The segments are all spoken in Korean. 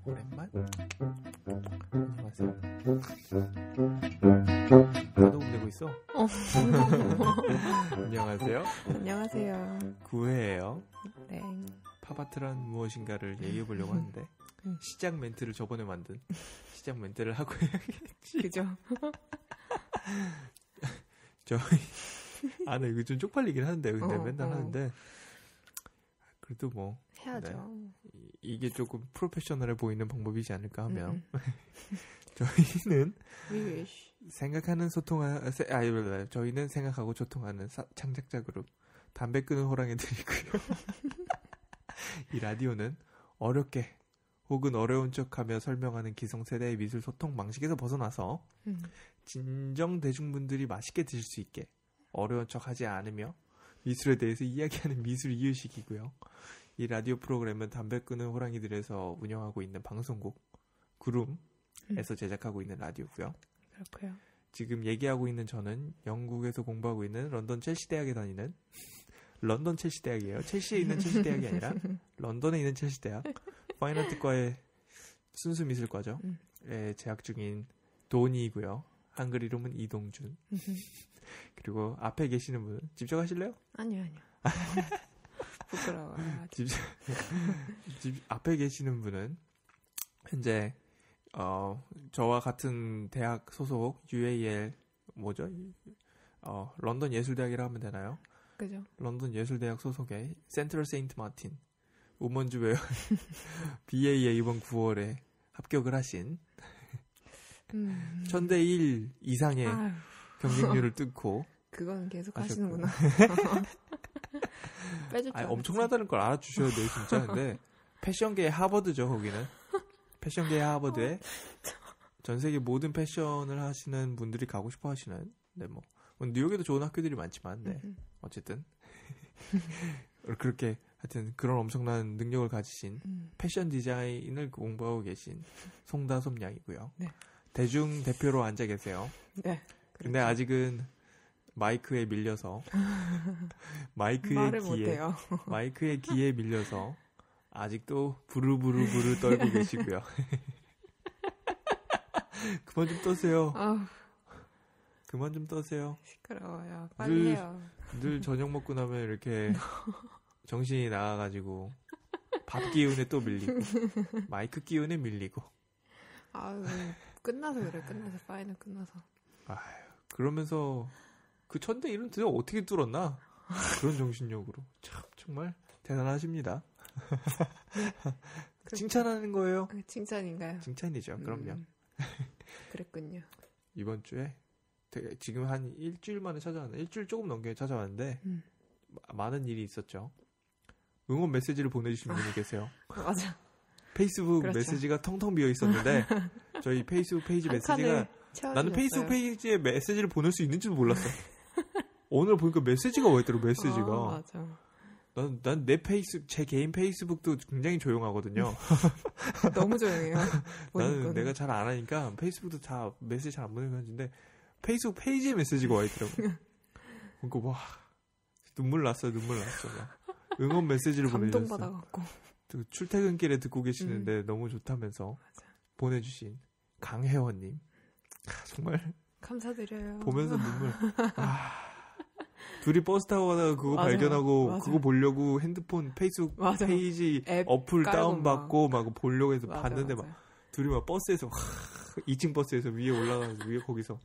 오랜만? 안녕하세요. 나도 보내고 있어. 안녕하세요. 안녕하세요. 9회예요. 네. 팝아트란 무엇인가를 얘기해보려고 하는데 시작 멘트를 저번에 만든 시작 멘트를 하고 해야겠지. 그죠? 저희 나 이거 좀 쪽팔리긴 하는데 근데 맨날 하는데 그래도 뭐 해야죠. 네, 이게 조금 프로페셔널해 보이는 방법이지 않을까 하면 저희는 생각하는 저희는 생각하고 소통하는 창작자 그룹 담배 끄는 호랑이들이고요. 이 라디오는 어렵게 혹은 어려운 척하며 설명하는 기성세대의 미술 소통 방식에서 벗어나서 진정 대중분들이 맛있게 드실 수 있게 어려운 척하지 않으며 미술에 대해서 이야기하는 미술 이유식이고요. 이 라디오 프로그램은 담배 끄는 호랑이들에서 운영하고 있는 방송국 구름에서 제작하고 있는 라디오고요. 그렇고요. 지금 얘기하고 있는 저는 영국에서 공부하고 있는 런던 첼시 대학에 다니는 런던 첼시 대학이에요. 첼시에 있는 첼시 대학이 아니라 런던에 있는 첼시 대학 파인아트과의 순수 미술과죠. 재학 중인 도니이고요. 한글 이름은 이동준. 그리고 앞에 계시는 분은 직접 하실래요? 아니요. 부끄러워요. 앞에 계시는 분은 현재 저와 같은 대학 소속 UAL 런던 예술대학이라 하면 되나요? 그죠. 런던 예술대학 소속의 센트럴 세인트 마틴 우먼즈웨어 BA에 이번 9월에 합격을 하신 1000대1 이상의 경쟁률을 뚫고 그건 계속 하시는구나. 엄청나다는 걸 알아주셔야 돼요 진짜. 근데 패션계의 하버드죠. 거기는 패션계의 하버드에 전 세계 모든 패션을 하시는 분들이 가고 싶어 하시는 뭐 뉴욕에도 좋은 학교들이 많지만 어쨌든 그렇게 하여튼 그런 엄청난 능력을 가지신 패션 디자인을 공부하고 계신 송다솜 양이고요. 네. 대중 대표로 앉아 계세요. 네. 근데 아직은 마이크에 밀려서 마이크의 기에 밀려서 아직도 부르부르 떨고 계시고요. 그만 좀 떠세요. 그만 좀 떠세요. 시끄러워요. 빨리 해요. 늘 저녁 먹고 나면 이렇게 정신이 나가가지고 밥 기운에 또 밀리고 마이크 기운에 밀리고. 끝나서 그래. 파이널 끝나서. 그러면서 그 1000대1은 도대체 어떻게 뚫었나? 그런 정신력으로. 참 정말 대단하십니다. 칭찬하는 거예요? 칭찬인가요? 칭찬이죠. 그럼요. 그랬군요. 이번 주에 지금 한 일주일 만에 찾아왔는데 일주일 조금 넘게 찾아왔는데 많은 일이 있었죠. 응원 메시지를 보내주신 분이 계세요. 맞아. 페이스북 그렇죠. 메시지가 텅텅 비어 있었는데 저희 페이스북 페이지 메시지가 나는 페이스북 페이지에 메시지를 보낼 수 있는지도 몰랐어. 오늘 보니까 메시지가 와 있더라고. 메시지가. 맞아. 난 제 개인 페이스북도 굉장히 조용하거든요. 너무 조용해요. 나는 내가 잘 안 하니까 페이스북도 다 메시지 잘 안 보내는 건데 페이스북 페이지에 메시지가 와 있더라고. 그러니까 눈물 났어. 응원 메시지를 보내주셨어요. 감동받아갖고. 출퇴근길에 듣고 계시는데 너무 좋다면서 맞아. 보내주신 강혜원님 정말 감사드려요. 보면서 눈물. 둘이 버스 타고 가다가 그거 발견하고 그거 보려고 핸드폰 페이스북 페이지 어플 다운받고 막 보려고 해서 봤는데 막 둘이 막 버스에서 2층 버스에서 위에 올라가서 위에 거기서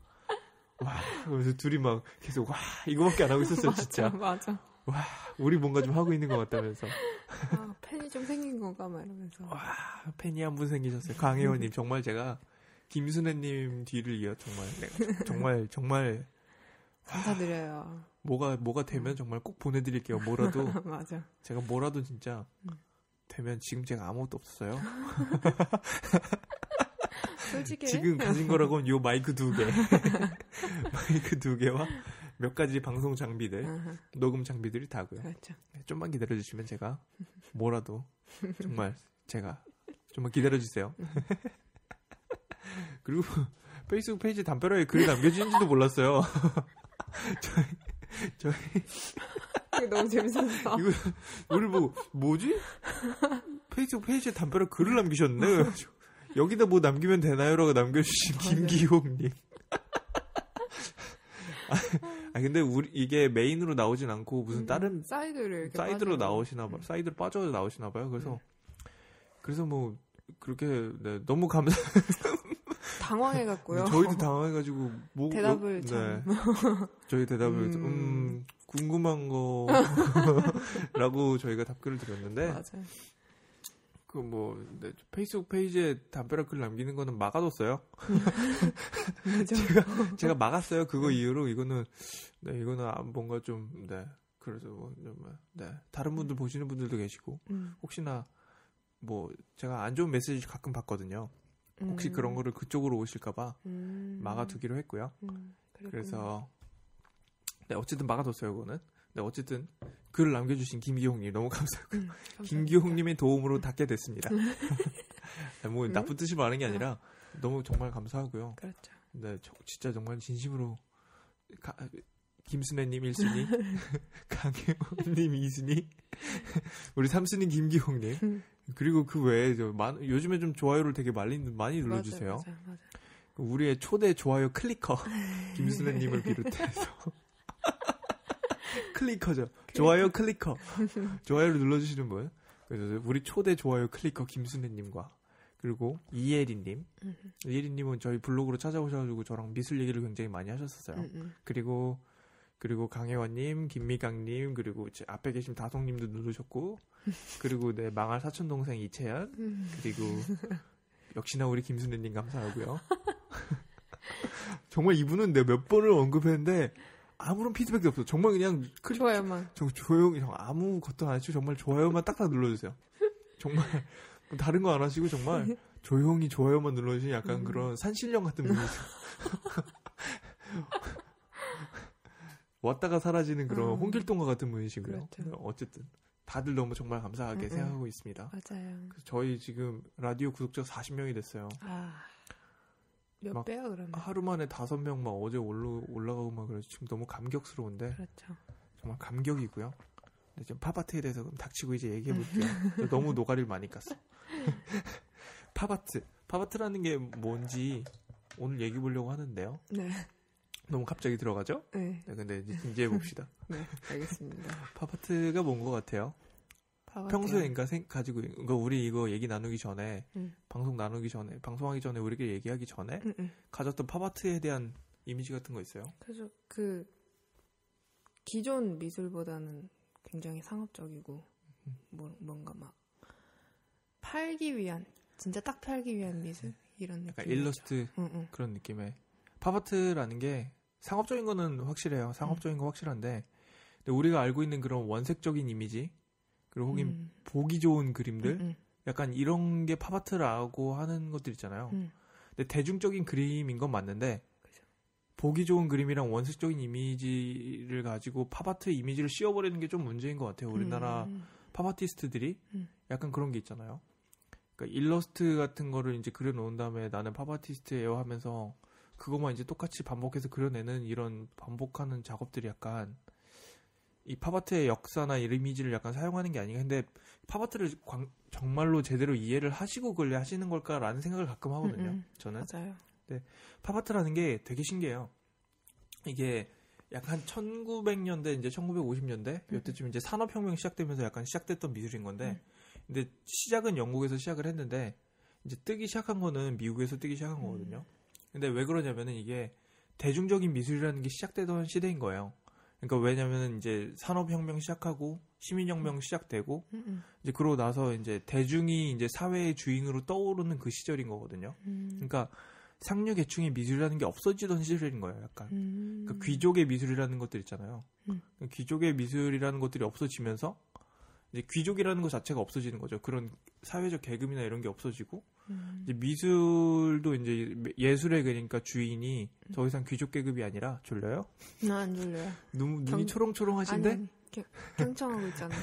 그래서 둘이 막 계속 이거밖에 안 하고 있었어요. 진짜. 맞아. 우리 뭔가 좀 하고 있는 것 같다면서. 팬이 좀 생긴 건가 막 이러면서. 팬이 한 분 생기셨어요. 강혜원님 정말 제가 김순애님 뒤를 이어 정말 감사드려요. 뭐가 되면 정말 꼭 보내드릴게요. 뭐라도. 맞아. 제가 뭐라도 진짜 되면 지금 제가 아무것도 없어요. 솔직히 지금 가진 거라고는 요 마이크 2개 마이크 2개와 몇 가지 방송 장비들 녹음 장비들이 다고요. 그렇죠. 좀만 기다려주시면 제가 뭐라도 정말 제가 좀만 기다려주세요. 그리고 페이스북 페이지 담벼락에 글이 남겨지는지도 몰랐어요. 저희 이거 너무 재밌었어. 이거 우리 보고 뭐지? 페이스북 페이지에 담벼락 글을 남기셨는데 여기다 뭐 남기면 되나요라고 남겨주신 김기용님. 근데 이게 메인으로 나오진 않고 무슨 다른 사이드로 나오시나 봐. 사이드로 빠져 나오시나 봐요. 그래서 뭐 그렇게 네, 너무 당황해갖고요. 저희도 당황해가지고 대답을 참. 저희 대답을 궁금한 거라고 저희가 답글을 드렸는데 맞아요. 네, 페이스북 페이지에 담벼락 글 남기는 거는 막아뒀어요. 제가 막았어요. 그거 이후로 이거는 뭔가 좀 네. 그래서 네. 다른 분들 보시는 분들도 계시고 혹시나 뭐 제가 안 좋은 메시지 가끔 받거든요. 혹시 그런 거를 그쪽으로 오실까봐 막아두기로 했고요. 그래서 네, 어쨌든 막아뒀어요. 그거는. 네, 어쨌든 글을 남겨주신 김기홍님 너무 감사하고 김기홍님의 도움으로 닫게 됐습니다. 뭐 나쁜 뜻이 많은 게 아니라 너무 정말 감사하고요. 그렇죠. 네, 진짜 정말 진심으로 김순애님 1순위, 강혜원님 2순위, 우리 3순위 김기홍님 그리고 그 외에 요즘에 좀 좋아요를 되게 많이 눌러주세요. 맞아. 우리의 초대 좋아요 클리커 김순애님을 비롯해서 클리커죠. 좋아요 클리커. 좋아요를 눌러주시는 분. 그래서 우리 초대 좋아요 클리커 김순애님과 그리고 이예리님. 이예리님은 저희 블로그로 찾아오셔가지고 저랑 미술 얘기를 굉장히 많이 하셨었어요. 그리고 강혜원님, 김미강님, 그리고 앞에 계신 다송님도 누르셨고, 그리고 네 망할 사촌 동생 이채연, 그리고 역시나 우리 김순애님 감사하고요. 정말 이분은 내가 몇 번을 언급했는데. 아무런 피드백도 없어. 정말 그냥 좋아요만. 조용히 아무것도 안 하시고 정말 좋아요만 딱딱 눌러주세요. 정말 다른 거 안 하시고 정말 조용히 좋아요만 눌러주시는 약간 그런 산신령 같은 분이세요. 왔다가 사라지는 그런 홍길동과 같은 분이시고요. 그렇죠. 어쨌든 다들 너무 정말 감사하게 생각하고 있습니다. 맞아요. 그래서 저희 지금 라디오 구독자 40명이 됐어요. 몇 배야 그러면? 하루 만에 5명 막 어제 올라가고 막 그래서 지금 너무 감격스러운데. 그렇죠. 정말 감격이고요. 근데 지금 팝아트에 대해서 그럼 닥치고 이제 얘기해 볼게요. 너무 노가리를 많이 깠어. 팝아트라는 게 뭔지 오늘 얘기해 보려고 하는데요. 네. 너무 갑자기 들어가죠? 네. 네, 근데 이제 진지해 봅시다. 네, 알겠습니다. 팝아트가 뭔 것 같아요? 평소에 그러니까 우리 이거 얘기 나누기 전에 방송하기 전에 우리가 얘기하기 전에 가졌던 팝아트에 대한 이미지 같은 거 있어요? 그래서 기존 미술보다는 굉장히 상업적이고 뭔가 막 진짜 딱 팔기 위한 미술 이런 느낌. 약간 일러스트 그런 느낌의 팝아트라는 게 상업적인 거는 확실해요. 상업적인 거 확실한데 근데 우리가 알고 있는 그런 원색적인 이미지 그리고 혹은 보기 좋은 그림들 약간 이런 게 팝아트라고 하는 것들 있잖아요. 근데 대중적인 그림인 건 맞는데 그죠. 보기 좋은 그림이랑 원색적인 이미지를 가지고 팝아트 이미지를 씌워버리는 게 좀 문제인 것 같아요. 우리나라 팝아티스트들이 약간 그런 게 있잖아요. 그러니까 일러스트 같은 거를 이제 그려놓은 다음에 나는 팝아티스트예요 하면서 그것만 이제 똑같이 반복해서 그려내는 이런 반복하는 작업들이 약간 이 팝아트의 역사나 이미지를 약간 사용하는 게 아닌가. 근데 팝아트를 정말로 제대로 이해를 하시고 그걸 하시는 걸까라는 생각을 가끔 하거든요. 저는. 맞아요. 네, 팝아트라는 게 되게 신기해요. 이게 약간 1900년대 이제 1950년대 이때쯤 이제 산업혁명 시작되면서 약간 시작됐던 미술인 건데 근데 시작은 영국에서 시작을 했는데 이제 뜨기 시작한 거는 미국에서 뜨기 시작한 거거든요. 근데 왜 그러냐면은 이게 대중적인 미술이라는 게 시작되던 시대인 거예요. 그러니까 왜냐면은 이제 산업혁명 시작하고 시민혁명 시작되고 이제 그러고 나서 이제 대중이 이제 사회의 주인으로 떠오르는 그 시절인 거거든요. 그러니까 상류 계층의 미술이라는 게 없어지던 시절인 거예요. 약간 그러니까 귀족의 미술이라는 것들 있잖아요. 귀족의 미술이라는 것들이 없어지면서 이제 귀족이라는 것 자체가 없어지는 거죠. 그런 사회적 계급이나 이런 게 없어지고 이제 미술도 이제 예술의 그러니까 주인이 더 이상 귀족 계급이 아니라 졸려요? 나 안 졸려요. 눈이 초롱초롱하신데? 아니, 경청하고 있잖아요.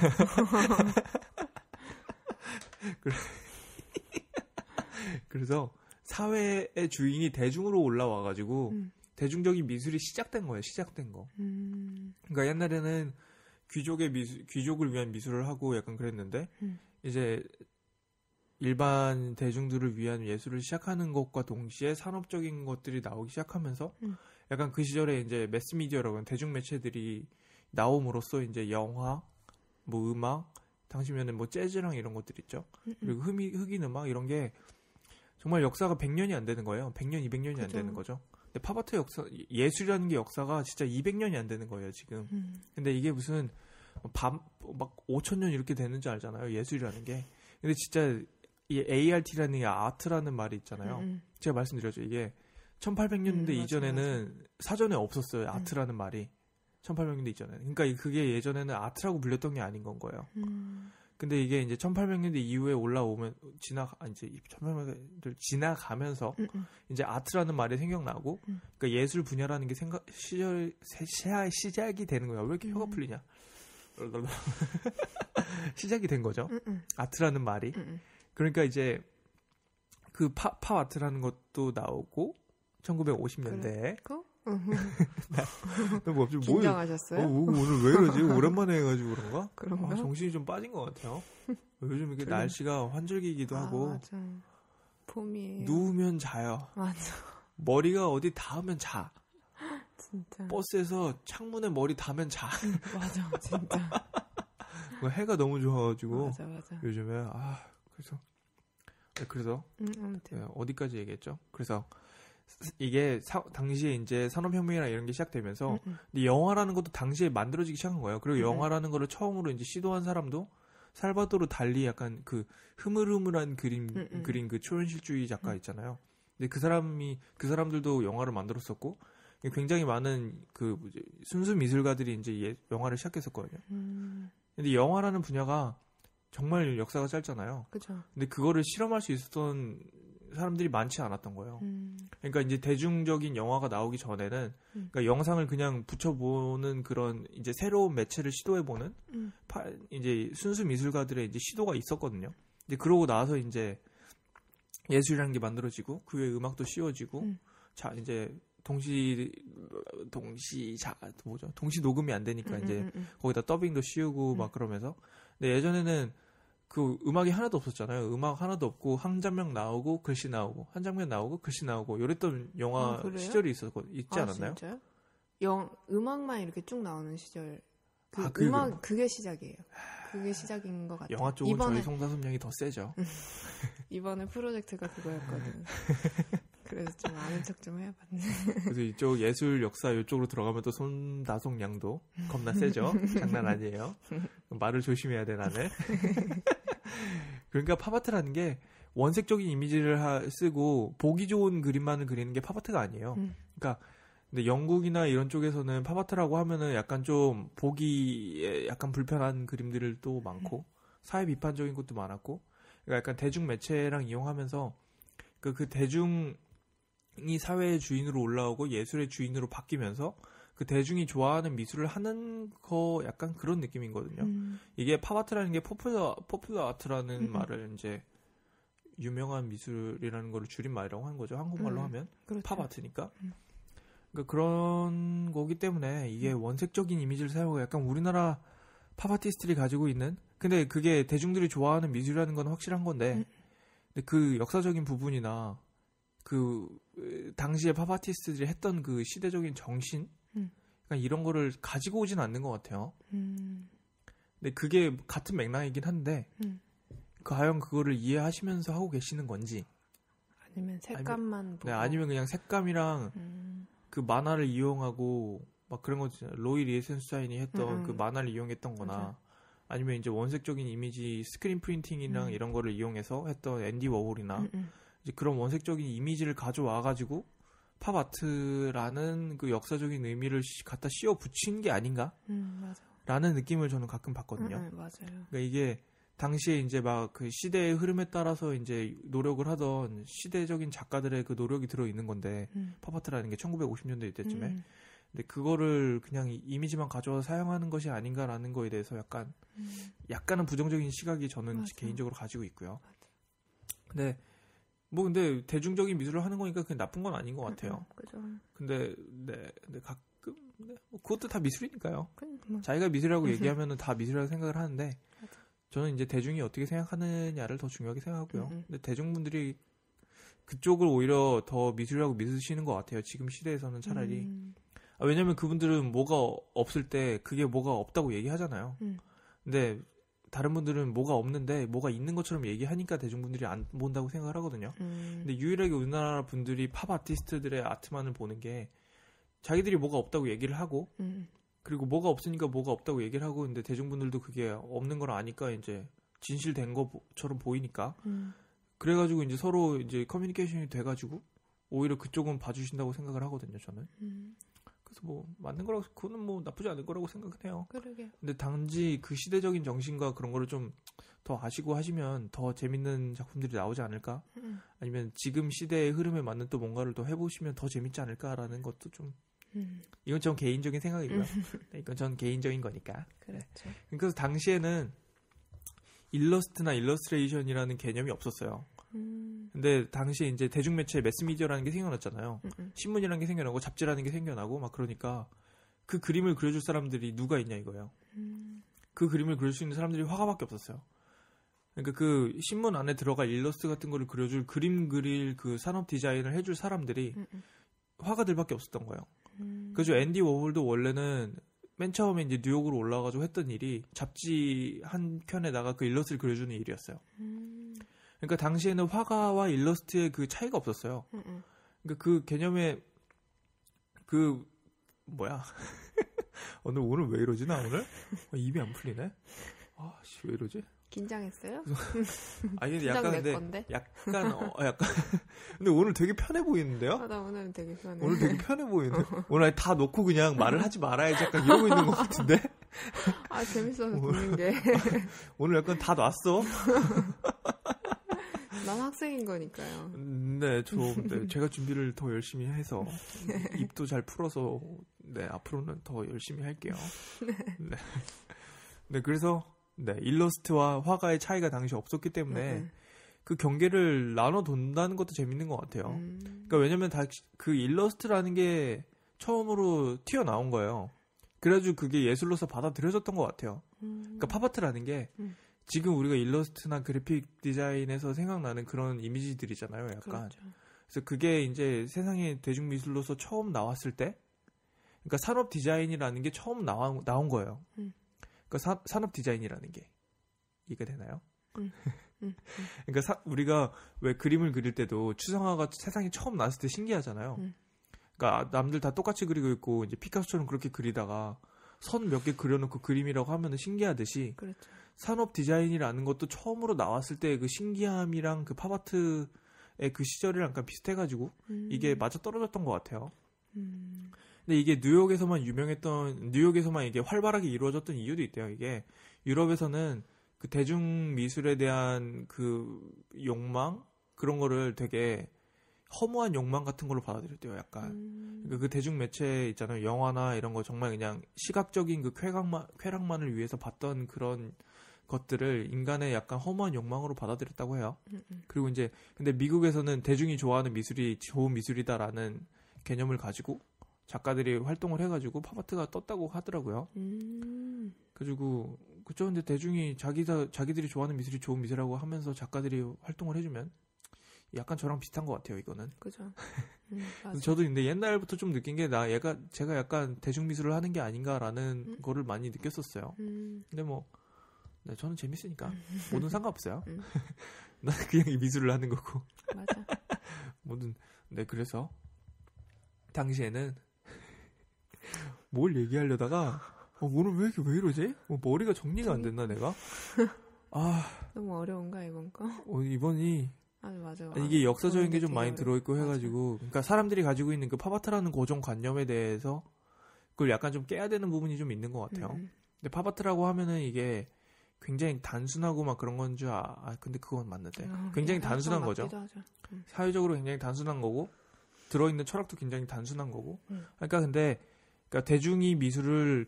그래서 사회의 주인이 대중으로 올라와가지고 대중적인 미술이 시작된 거예요. 시작된 거. 그러니까 옛날에는 귀족을 위한 미술을 하고 약간 그랬는데 이제 일반 대중들을 위한 예술을 시작하는 것과 동시에 산업적인 것들이 나오기 시작하면서 약간 그 시절에 이제 매스미디어라고 하는 대중 매체들이 나옴으로써 이제 영화, 뭐 음악, 당시면은 뭐 재즈랑 이런 것들 있죠. 그리고 흑인 음악 이런 게 정말 역사가 100년이 안 되는 거예요. 100년, 200년이 안 되는 거죠. 근데 팝아트 역사, 예술이라는 게 역사가 진짜 200년이 안 되는 거예요, 지금. 근데 이게 무슨 막 5,000년 이렇게 되는 줄 알잖아요, 예술이라는 게. 근데 진짜 이 ART라는 이 아트라는 말이 있잖아요. 제가 말씀드렸죠. 이게 1800년대 이전에는 맞아. 사전에 없었어요. 아트라는 말이. 1800년대 이전에는. 그러니까 그게 예전에는 아트라고 불렸던 게 아닌 건 거예요. 근데 이게 이제 1800년대 이후에 올라오면 이제 1800년대를 지나가면서 이제 아트라는 말이 생각나고 그러니까 예술 분야라는 게 시작이 되는 거예요. 왜 이렇게 혀가 풀리냐? 시작이 된 거죠. 아트라는 말이. 그러니까 이제 그 팝 아트라는 것도 나오고 1950년대에 뭐 긴장하셨어요? 오늘 왜 이러지? 오랜만에 해가지고 그런가? 그런가? 정신이 좀 빠진 것 같아요. 요즘 이렇게 날씨가 환절기이기도 하고 맞아. 봄이에요. 누우면 자요. 맞아. 머리가 어디 닿으면 자. 진짜. 버스에서 창문에 머리 닿으면 자. 맞아, 진짜. 해가 너무 좋아가지고 맞아. 요즘에 그래서 아무튼 어디까지 얘기했죠? 그래서 이게 당시에 이제 산업혁명이나 이런 게 시작되면서 근데 영화라는 것도 당시에 만들어지기 시작한 거예요. 그리고 영화라는 거를 처음으로 이제 시도한 사람도 살바도르 달리 약간 그 흐물흐물한 그린 그 초현실주의 작가 있잖아요. 근데 그 사람들도 영화를 만들었었고 굉장히 많은 그 순수 미술가들이 이제 영화를 시작했었거든요. 근데 영화라는 분야가 정말 역사가 짧잖아요. 그죠. 근데 그거를 실험할 수 있었던 사람들이 많지 않았던 거예요. 그러니까 이제 대중적인 영화가 나오기 전에는 그러니까 영상을 그냥 붙여보는 그런 이제 새로운 매체를 시도해보는 이제 순수 미술가들의 이제 시도가 있었거든요. 이제 그러고 나서 이제 예술이라는 게 만들어지고 그 외에 음악도 씌워지고 자 이제 동시 녹음이 안 되니까 이제 거기다 더빙도 씌우고 막 그러면서 근데 예전에는 그 음악이 하나도 없었잖아요. 음악 하나도 없고 한 장면 나오고 글씨 나오고 한 장면 나오고 글씨 나오고 이랬던 영화 시절이 있지 않았나요? 진짜요? 음악만 이렇게 쭉 나오는 시절. 음악 그게 시작이에요. 그게 시작인 것 같아요. 영화 쪽은 이번에, 저희 송다솜양이 더 세죠. 이번에 프로젝트가 그거였거든. 그래서 좀 아는 척 좀 해봤네. 그래서 이쪽 예술 역사 이쪽으로 들어가면 또 손다솜양도 겁나 세죠. 장난 아니에요. 말을 조심해야 돼 나는. 그러니까 팝아트라는 게 원색적인 이미지를 쓰고 보기 좋은 그림만을 그리는 게 팝아트가 아니에요. 그러니까 근데 영국이나 이런 쪽에서는 팝아트라고 하면은 약간 좀 보기에 약간 불편한 그림들을 또 많고 사회 비판적인 것도 많았고 그러니까 약간 대중 매체랑 이용하면서 그 대중이 사회의 주인으로 올라오고 예술의 주인으로 바뀌면서 그 대중이 좋아하는 미술을 하는 거 약간 그런 느낌이거든요. 이게 팝아트라는 게 포퓰러 아트라는 말을 이제 유명한 미술이라는 걸 줄임말이라고 하는 거죠. 한국말로 하면 그렇죠. 팝아트니까. 그러니까 그런 거기 때문에 이게 원색적인 이미지를 사용하고 약간 우리나라 팝아티스트들이 가지고 있는 근데 그게 대중들이 좋아하는 미술이라는 건 확실한 건데 근데 그 역사적인 부분이나 그 당시에 팝아티스트들이 했던 그 시대적인 정신 그러니까 이런 거를 가지고 오진 않는 것 같아요. 근데 그게 같은 맥락이긴 한데 과연 그거를 이해하시면서 하고 계시는 건지 아니면 색감만 보고 아니면 그냥 색감이랑 그 만화를 이용하고 막 그런 거 있잖아요. 로이 리에센슈타인이 했던 그 만화를 이용했던 거나 맞아. 아니면 이제 원색적인 이미지 스크린 프린팅이랑 이런 거를 이용해서 했던 앤디 워홀이나 이제 그런 원색적인 이미지를 가져와가지고 팝아트라는 그 역사적인 의미를 갖다 씌워 붙인 게 아닌가? 맞아. 라는 느낌을 저는 가끔 받거든요. 맞아요. 그러니까 이게 당시에 이제 막 그 시대의 흐름에 따라서 이제 노력을 하던 시대적인 작가들의 그 노력이 들어 있는 건데 팝아트라는 게 1950년대 이때쯤에 근데 그거를 그냥 이미지만 가져와서 사용하는 것이 아닌가라는 거에 대해서 약간은 부정적인 시각이 저는 맞아. 개인적으로 가지고 있고요. 근데 대중적인 미술을 하는 거니까 그게 나쁜 건 아닌 것 같아요. 그죠. 근데 가끔 그것도 다 미술이니까요. 뭐. 자기가 미술이라고 얘기하면은 다 미술이라고 생각을 하는데 저는 이제 대중이 어떻게 생각하느냐를 더 중요하게 생각하고요. 근데 대중분들이 그쪽을 오히려 더 미술이라고 믿으시는 것 같아요. 지금 시대에서는 차라리. 왜냐면 그분들은 뭐가 없을 때 그게 뭐가 없다고 얘기하잖아요. 근데 다른 분들은 뭐가 없는데 뭐가 있는 것처럼 얘기하니까 대중분들이 안 본다고 생각을 하거든요. 근데 유일하게 우리나라 분들이 팝 아티스트들의 아트만을 보는 게 자기들이 뭐가 없다고 얘기를 하고 그리고 뭐가 없으니까 뭐가 없다고 얘기를 하고 근데 대중분들도 그게 없는 걸 아니까 이제 진실된 것처럼 보이니까 그래가지고 이제 서로 이제 커뮤니케이션이 돼가지고 오히려 그쪽은 봐주신다고 생각을 하거든요, 저는. 그래서 뭐 맞는 거라고 그거는 뭐 나쁘지 않을 거라고 생각은 해요. 그러게. 근데 단지 그 시대적인 정신과 그런 거를 좀 더 아시고 하시면 더 재밌는 작품들이 나오지 않을까? 아니면 지금 시대의 흐름에 맞는 또 뭔가를 더 해보시면 더 재밌지 않을까라는 것도 좀. 이건 좀 개인적인 생각이고요. 이건 전 개인적인 거니까. 그렇죠. 그래서 당시에는 일러스트나 일러스트레이션이라는 개념이 없었어요. 근데 당시에 이제 대중매체 매스미디어라는 게 생겨났잖아요. 신문이라는 게 생겨나고 잡지라는 게 생겨나고 막 그러니까 그 그림을 그려줄 사람들이 누가 있냐 이거예요. 그 그림을 그릴 수 있는 사람들이 화가밖에 없었어요. 그러니까 그 신문 안에 들어갈 일러스트 같은 거를 그려줄 그림 그릴 그 산업 디자인을 해줄 사람들이 화가들밖에 없었던 거예요. 그래서 앤디 워홀도 원래는 맨 처음에 이제 뉴욕으로 올라가가지고 했던 일이 잡지 한 편에다가 그 일러스트를 그려주는 일이었어요. 그러니까 당시에는 화가와 일러스트의 그 차이가 없었어요. 그러니까 그 개념의 그 뭐야 오늘 왜 이러지 나 오늘? 입이 안 풀리네. 아씨 왜 이러지? 긴장했어요? 아니 근데 약간 근데 오늘 되게 편해 보이는데요? 나 오늘 되게 편해. 오늘 되게 편해 보이는데 오늘 다 놓고 그냥 말을 하지 말아야지 약간 이러고 있는 것 같은데? 재밌어서 듣는 게. 오늘 약간 다 놨어. 난 학생인 거니까요. 네, 제가 준비를 더 열심히 해서 입도 잘 풀어서 앞으로는 더 열심히 할게요. 네, 그래서 일러스트와 화가의 차이가 당시 없었기 때문에 그 경계를 나눠둔다는 것도 재밌는 것 같아요. 그러니까 왜냐면 그 일러스트라는 게 처음으로 튀어나온 거예요. 그래가지고 그게 예술로서 받아들여졌던 것 같아요. 그러니까 팝아트라는 게 지금 우리가 일러스트나 그래픽 디자인에서 생각나는 그런 이미지들이잖아요, 약간. 그렇죠. 그래서 그게 이제 세상의 대중미술로서 처음 나왔을 때, 그러니까 산업 디자인이라는 게 처음 나온 거예요. 그러니까 산업 디자인이라는 게 이해가 되나요? 그러니까 우리가 왜 그림을 그릴 때도 추상화가 세상에 처음 나왔을 때 신기하잖아요. 그러니까 남들 다 똑같이 그리고 있고 이제 피카소처럼 그렇게 그리다가 선 몇 개 그려놓고 그림이라고 하면은 신기하듯이 그렇죠. 산업 디자인이라는 것도 처음으로 나왔을 때 그 신기함이랑 그 팝아트의 그 시절이랑 약간 비슷해가지고 이게 맞아 떨어졌던 것 같아요. 근데 이게 뉴욕에서만 이게 활발하게 이루어졌던 이유도 있대요. 이게 유럽에서는 그 대중 미술에 대한 그 욕망 그런 거를 되게 허무한 욕망 같은 걸로 받아들였대요. 약간 그러니까 그 대중 매체 있잖아요. 영화나 이런 거 정말 그냥 시각적인 그 쾌락만을 위해서 봤던 그런 것들을 인간의 약간 허무한 욕망으로 받아들였다고 해요. 그리고 이제 근데 미국에서는 대중이 좋아하는 미술이 좋은 미술이다라는 개념을 가지고 작가들이 활동을 해가지고 팝아트가 떴다고 하더라고요. 그래가지고 그쵸. 근데 대중이 자기들이 좋아하는 미술이 좋은 미술이라고 하면서 작가들이 활동을 해주면 약간 저랑 비슷한 것 같아요. 이거는. 그죠. 저도 근데 옛날부터 좀 느낀 게 제가 약간 대중미술을 하는 게 아닌가라는 거를 많이 느꼈었어요. 근데 뭐 저는 재밌으니까 뭐든 상관없어요. 난 그냥 이 미술을 하는 거고. 맞아. 그래서 당시에는 뭘 얘기하려다가 오늘 왜 이러지? 머리가 정리가 안 됐나 내가? 너무 어려운가 이번 거? 이번이 맞아. 이게 역사적인 게 좀 많이 들어있고 해가지고 그러니까 사람들이 가지고 있는 그 팝아트라는 고정관념에 대해서 그걸 약간 좀 깨야 되는 부분이 좀 있는 것 같아요. 근데 팝아트라고 하면은 이게 굉장히 단순하고 막 그런 건 줄 근데 그건 맞는데 굉장히 단순한 거죠. 사회적으로 굉장히 단순한 거고 들어있는 철학도 굉장히 단순한 거고 그러니까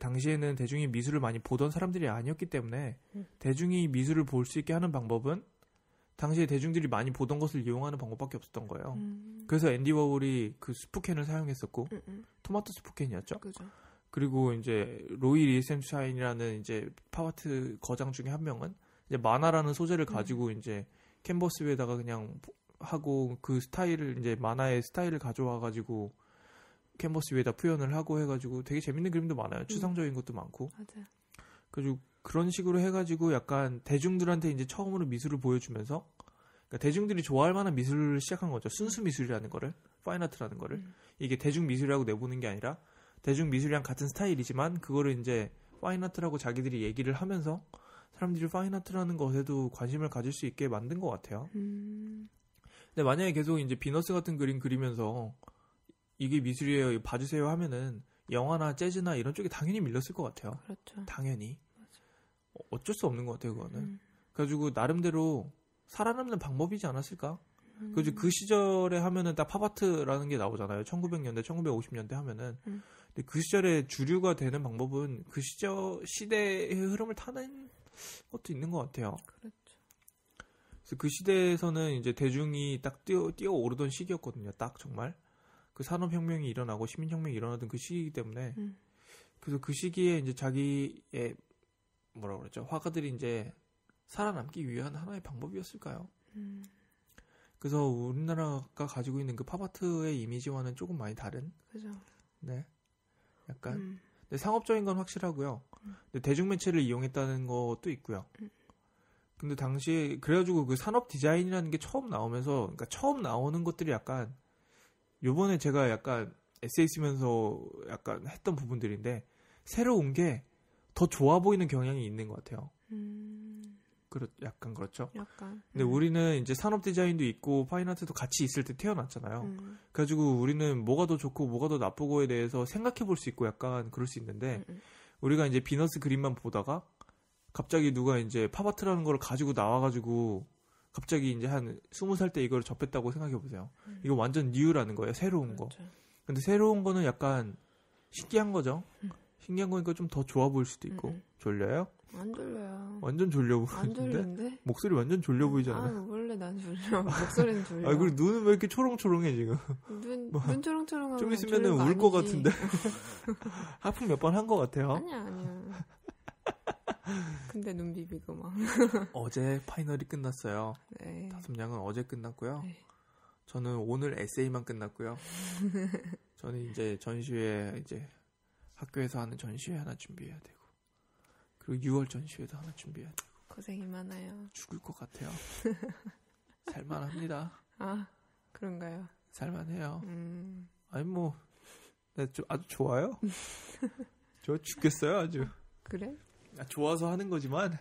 당시에는 대중이 미술을 많이 보던 사람들이 아니었기 때문에 대중이 미술을 볼 수 있게 하는 방법은 당시에 대중들이 많이 보던 것을 이용하는 방법밖에 없었던 거예요. 그래서 앤디 워홀이 그 스프캔을 사용했었고 토마토 스프캔이었죠. 그죠. 그리고 이제 로이 리센슈타인이라는 이제 팝아트 거장 중에 한 명은 이제 만화라는 소재를 가지고 이제 캔버스 위에다가 그냥 하고 그 스타일을 이제 만화의 스타일을 가져와가지고 캔버스 위에다 표현을 하고 해가지고 되게 재밌는 그림도 많아요. 추상적인 것도 많고. 맞아요. 그래가지고 그런 식으로 해가지고 약간 대중들한테 이제 처음으로 미술을 보여주면서 그러니까 대중들이 좋아할 만한 미술을 시작한 거죠. 순수 미술이라는 거를, 파인아트라는 거를. 이게 대중 미술이라고 내보는 게 아니라 대중 미술이랑 같은 스타일이지만 그거를 이제 파인아트라고 자기들이 얘기를 하면서 사람들이 파인아트라는 것에도 관심을 가질 수 있게 만든 것 같아요. 근데 만약에 계속 이제 비너스 같은 그림 그리면서 이게 미술이에요, 봐주세요 하면은 영화나 재즈나 이런 쪽에 당연히 밀렸을 것 같아요. 그렇죠. 당연히. 어쩔 수 없는 것 같아요, 그거는. 그래가지고 나름대로 살아남는 방법이지 않았을까? 그래서 그 시절에 하면은 딱 팝아트라는 게 나오잖아요. 1900년대, 1950년대 하면은. 근데 그 시절에 주류가 되는 방법은 그 시대의 흐름을 타는 것도 있는 것 같아요. 그렇죠. 그래서 그 시대에서는 이제 대중이 딱 뛰어오르던 시기였거든요. 딱 정말. 그 산업혁명이 일어나고 시민혁명이 일어나던 그 시기이기 때문에. 그래서 그 시기에 이제 자기의 뭐라 그러죠? 화가들이 이제 살아남기 위한 하나의 방법이었을까요? 그래서 우리나라가 가지고 있는 그 팝아트의 이미지와는 조금 많이 다른. 그죠. 네. 약간. 근데 상업적인 건 확실하고요. 근데 대중매체를 이용했다는 것도 있고요. 근데 당시에 그래가지고 그 산업 디자인이라는 게 처음 나오면서, 그러니까 처음 나오는 것들이 약간 요번에 제가 약간 에세이 쓰면서 약간 했던 부분들인데 새로운 게 더 좋아 보이는 경향이 있는 것 같아요. 약간 그렇죠. 약간. 근데 우리는 이제 산업 디자인도 있고 파인아트도 같이 있을 때 태어났잖아요. 그래가지고 우리는 뭐가 더 좋고 뭐가 더 나쁘고에 대해서 생각해 볼 수 있고 약간 그럴 수 있는데 우리가 이제 비너스 그림만 보다가 갑자기 누가 이제 팝아트라는 걸 가지고 나와가지고 갑자기 이제 한 20살 때 이걸 접했다고 생각해 보세요. 이거 완전 뉴라는 거예요. 새로운 그렇죠. 거. 근데 새로운 거는 약간 신기한 거죠. 신기한 거니까 좀 더 좋아 보일 수도 있고. 졸려요? 안 졸려요. 완전 졸려 안 보이는데? 졸린데? 목소리 완전 졸려 보이잖아요. 원래 난 졸려. 목소리는 졸려. 그리고 눈은 왜 이렇게 초롱초롱해 지금? 눈 초롱초롱하면 좀 있으면은 울 것 같은데. 하품 몇 번 한 것 같아요. 아니야. 근데 눈 비비고 막. 어제 파이널이 끝났어요. 네. 다솜양은 어제 끝났고요. 네. 저는 오늘 에세이만 끝났고요. 저는 이제 전시회 이제 학교에서 하는 전시회 하나 준비해야 되고 그리고 6월 전시회도 하나 준비해야 되고 고생이 많아요. 죽을 것 같아요. 살만합니다. 아 그런가요? 살만해요. 아니 뭐 아주 좋아요. 저 죽겠어요 아주. 그래? 좋아서 하는 거지만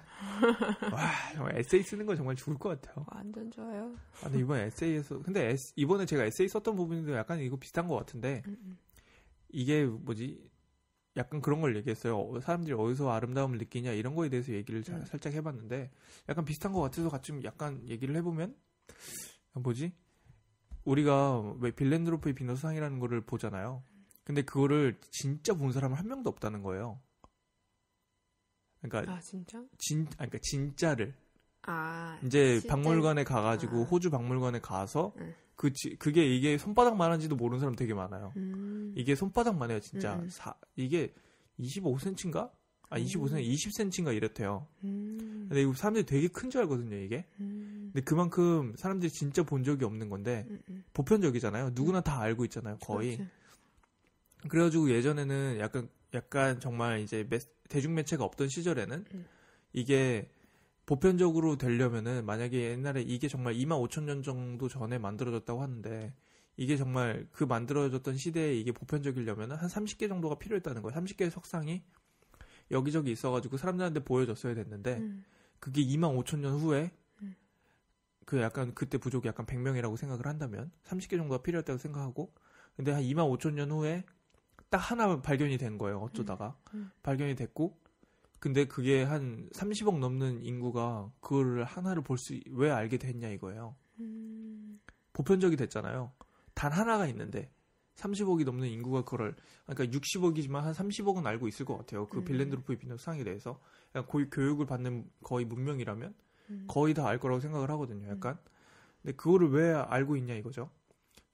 와 정말 에세이 쓰는 거 정말 죽을 것 같아요. 완전 좋아요. 근데 이번 에세이에서 근데 이번에 제가 에세이 썼던 부분도 약간 이거 비슷한 것 같은데 이게 뭐지? 약간 그런 걸 얘기했어요. 사람들이 어디서 아름다움을 느끼냐 이런 거에 대해서 얘기를 살짝 해봤는데 약간 비슷한 것 같아서 같이 약간 얘기를 해보면 뭐지? 우리가 왜 빌렌드로프의 비너스상이라는 거를 보잖아요. 근데 그거를 진짜 본 사람은 한 명도 없다는 거예요. 그러니까 진짜? 그러니까 진짜를 이제 박물관에 가가지고 호주 박물관에 가서 그게 이게 손바닥만한지도 모르는 사람 되게 많아요. 이게 손바닥만해요 진짜. 이게 25cm인가? 25cm, 20cm인가 이렇대요. 근데 이거 사람들이 되게 큰 줄 알거든요 이게. 근데 그만큼 사람들이 진짜 본 적이 없는 건데 보편적이잖아요. 누구나 다 알고 있잖아요 거의. 그렇지. 그래가지고 예전에는 약간 정말 이제 대중매체가 없던 시절에는 이게 보편적으로 되려면은 만약에 옛날에 이게 정말 25,000년 정도 전에 만들어졌다고 하는데 이게 정말 그 만들어졌던 시대에 이게 보편적이려면은 한 30개 정도가 필요했다는 거예요. 30개의 석상이 여기저기 있어가지고 사람들한테 보여줬어야 됐는데 그게 25,000년 후에 그 약간 그때 부족이 약간 100명이라고 생각을 한다면 30개 정도가 필요했다고 생각하고 근데 한 25,000년 후에 딱 하나 발견이 된 거예요. 어쩌다가 발견이 됐고 근데 그게 한 30억 넘는 인구가 그걸 하나를 왜 알게 됐냐 이거예요. 보편적이 됐잖아요. 단 하나가 있는데 30억이 넘는 인구가 그러니까 60억이지만 한 30억은 알고 있을 것 같아요. 그 빌렌드로프의 비너스상에 대해서. 거의 교육을 받는 거의 문명이라면 거의 다 알 거라고 생각을 하거든요. 약간. 근데 그거를 왜 알고 있냐 이거죠.